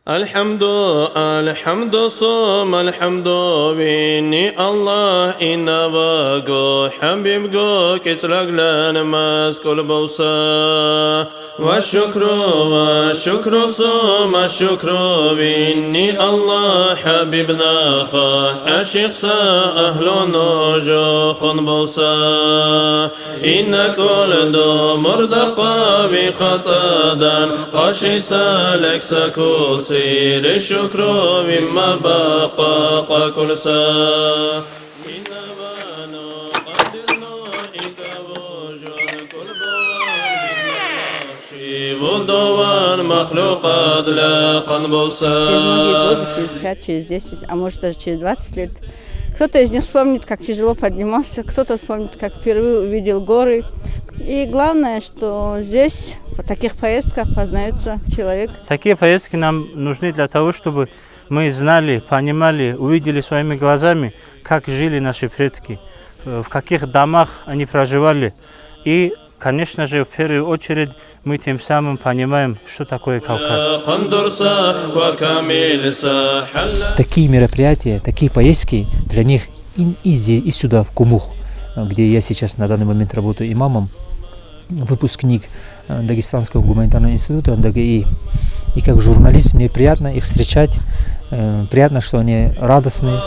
الحمد صوم الحمد بني الله إن باقو حبيب جو كتلقلان مسكول بوسا والشكر صوم الشكر بني الله حبيبنا خا عشق سا أهل نوجو خن بوسا إن كل دو مردقا بخطادان خاشي سالك سكوت سير الشكر مما بقى كل سا Будован махлюкат для канбуса. Через многие годы, через 5, через 10, а может даже через 20 лет, кто-то из них вспомнит, как тяжело поднимался, кто-то вспомнит, как впервые увидел горы. И главное, что здесь, в таких поездках, познается человек. Такие поездки нам нужны для того, чтобы мы знали, понимали, увидели своими глазами, как жили наши предки, в каких домах они проживали. И, конечно же, в первую очередь, мы тем самым понимаем, что такое Кавказ. Такие мероприятия, такие поездки для них и здесь, и сюда, в Кумух, где я сейчас на данный момент работаю имамом, выпускник Дагестанского гуманитарного института ДГИ. И как журналист мне приятно их встречать, приятно, что они радостны.